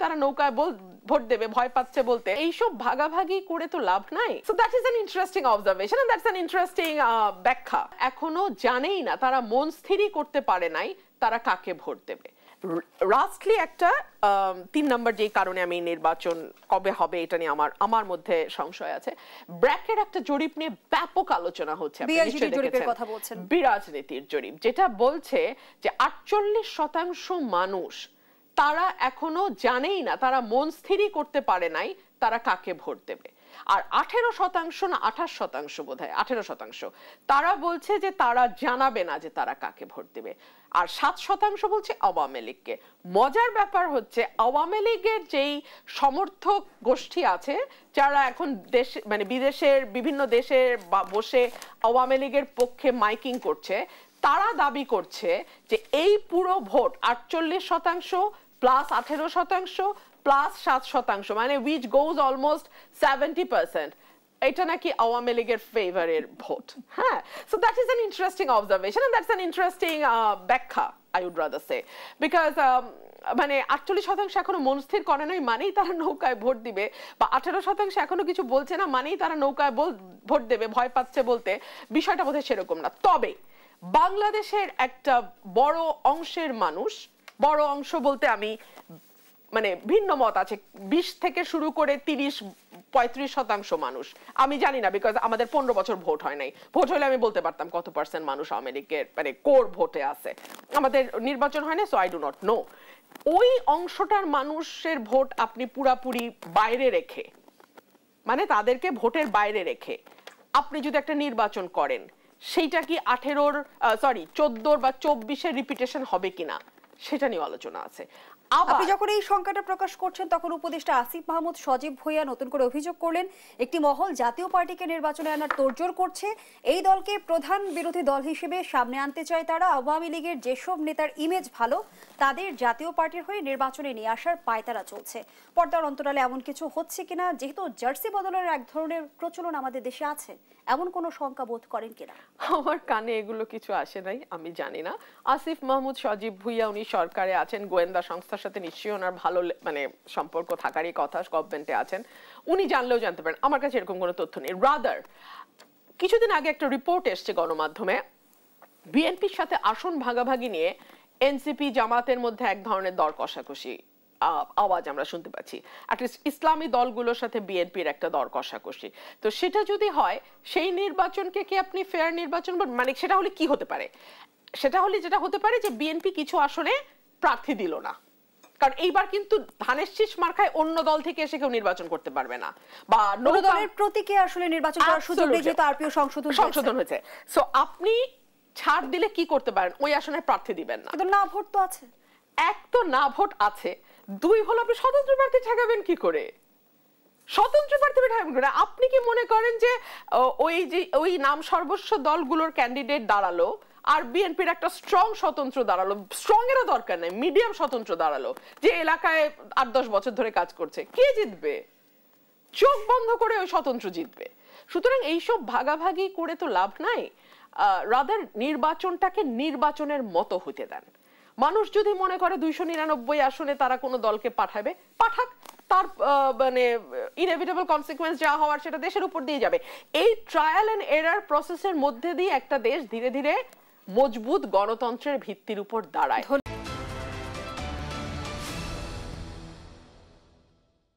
তারা নৌকায় ভোট দেবে ভয় পাচ্ছে বলতে। এইসব ভাগাভাগি করে তো লাভ নাই। So that is an interesting observation and that's an interesting ব্যাখ্যা। এখনো জানেই না, তারা মন স্থিরই করতে পারে নাই তারা কাকে ভোট দেবে। লাস্টলি একটা 3 নম্বর যে কারণে আমি নির্বাচন কবে হবে এটা নিয়ে আমার মধ্যে সংশয় আছে। ব্র্যাকের একটা জরিপ নিয়ে ব্যাপক আলোচনা হচ্ছে, বিরাজনীতির জরিপ, যেটা বলছে যে 48% মানুষ তারা এখনো জানেই না, তারা মন স্থিরই করতে পারে নাই তারা কাকে ভোট দেবে। আর 18% না 28% বোধহয় 18% তারা বলছে যে তারা জানাবে না যে তারা কাকে ভোট দেবে। আর 7% বলছে আওয়ামী লীগকে। মজার ব্যাপার হচ্ছে আওয়ামী লীগের যেই সমর্থক গোষ্ঠী আছে যারা এখন দেশে মানে বিদেশের বিভিন্ন দেশে বসে আওয়ামী লীগের পক্ষে মাইকিং করছে, তারা দাবি করছে যে এই পুরো ভোট 48% প্লাস 18% প্লাস 7%, মানে which goes almost 70%, এটা নাকি আওয়ামী লীগের ফেভারের ভোট। হ্যাঁ, so that is an interesting observation and that's an interesting ব্যাখ্যা I would rather say, because মানে 48% এখনো মন স্থির করে নাই মানেই তারা নৌকায় ভোট দিবে, বা 18% এখনো কিছু বলছে না মানেই তারা নৌকায় ভোট দেবে ভয় পাচ্ছে বলতে। বিষয়টা বোধহয় সেরকম না। তবে বাংলাদেশের একটা বড় অংশের মানুষ, বড় অংশ বলতে আমি মানে ভিন্ন মত আছে, 20 থেকে শুরু করে 30-35% মানুষ, আমি জানি না বিকজ আমাদের 15 বছর ভোট হয় নাই। ভোট হলে আমি বলতে পারতাম কত পার্সেন্ট মানুষ আওয়ামী লীগের মানে কোর ভোটে আছে। আমাদের নির্বাচন হয় না, so I do not know. ওই অংশটার মানুষের ভোট আপনি পুরাপুরি বাইরে রেখে, মানে তাদেরকে ভোটের বাইরে রেখে আপনি যদি একটা নির্বাচন করেন, সেইটা কি 14 বা 24-এর রিপিটেশন হবে কিনা সেটা নিয়ে আলোচনা আছে। আপনি যখন এই সংখ্যাটা প্রকাশ করছেন তখন উপদেষ্টা আসিফ মাহমুদ সজীব ভুঁইয়া নতুন করে অভিযোগ করলেন একটি মহল জাতীয় পার্টিকে নির্বাচনে আনার তোড়জোড় করছে, এই দলকে প্রধান বিরোধী দল হিসেবে সামনে আনতে চায় তারা। আওয়ামী লীগের যেসব নেতার ইমেজ ভালো তাদের জাতীয় পার্টির হয়ে নির্বাচনে নিয়ে আসার পায়তারা চলছে। পর্দার অন্তরালে এমন কিছু হচ্ছে কিনা, যেহেতু জার্সি বদলের এক ধরনের প্রচলন আমাদের দেশে আছে, এমন কোনো শঙ্কা বোধ করেন কিনা? আমার কানে এগুলো কিছু আসে নাই, আমি জানি না। আসিফ মাহমুদ সজীব ভুঁইয়া উনি সরকারে আছেন, গোয়েন্দা সংস্থার সাথে নিশ্চয়ই ওনার ভালো মানে সম্পর্ক থাকারই কথা, গভর্নমেন্টে আছেন, উনি জানলেও জানতে পারেন। আমার কাছে এরকম কোনো তথ্য নেই। রাদার কিছুদিন আগে একটা রিপোর্ট এসছে গণমাধ্যমে, বিএনপির সাথে আসন ভাগাভাগি নিয়ে এনসিপি জামাতের মধ্যে এক ধরনের দর কষাকষি আওয়াজ আমরা শুনতে পাচ্ছি। অ্যাটলিস্ট ইসলামী দলগুলোর সাথে বিএনপির একটা দর কষাকষি। তো সেটা যদি হয়, সেই নির্বাচনকে কি আপনি ফেয়ার নির্বাচন মানে সেটা হলে কি হতে পারে? সেটা হলে যেটা হতে পারে যে বিএনপি কিছু আসনে প্রার্থী দিল না, কারণ এইবার কিন্তু ধানের শীষ মার্কায় অন্য দল থেকে এসে কেউ নির্বাচন করতে পারবে না, বা অন্য দলের প্রতীকে আসলে নির্বাচন করার সুযোগ নেই, যেহেতু আরপিও সংশোধন হয়েছে। সো আপনি ছাড় দিলে কি করতে পারেন? ওই আসনে প্রার্থী দিবেন না। কিন্তু না ভোট তো আছে, এক তো না ভোট আছে, দুই হলো আপনি স্বতন্ত্র প্রার্থী ঠেকাবেন কি করে? স্বতন্ত্র প্রার্থী ঠেকাবেন করে আপনি কি মনে করেন যে ওই নাম সর্বস্ব দলগুলোর ক্যান্ডিডেট দাঁড়ালো আর বিএনপির একটা স্ট্রং স্বতন্ত্র দাঁড়ালো, স্ট্রং এরও দরকার নেই, মিডিয়াম স্বতন্ত্র দাঁড়ালো যে এলাকায় 8-10 বছর ধরে কাজ করছে, কে জিতবে? চোখ বন্ধ করে ওই স্বতন্ত্র জিতবে। সুতরাং এইসব ভাগাভাগি করে তো লাভ নাই। রাদার নির্বাচনটাকে নির্বাচনের মতো হতে দেন। মানুষ যদি মনে করে 299 আসনে তারা কোনো দলকে পাঠাবে, পাঠাক, তার মানে ইনএভিটেবল কনসিকুয়েন্স যা হওয়ার সেটা দেশের উপর দিয়ে যাবে। এই ট্রায়াল এন্ড এরার প্রসেসের মধ্যে দিয়ে একটা দেশ ধীরে ধীরে মজবুত গণতন্ত্রের ভিত্তির উপর দাঁড়ায়।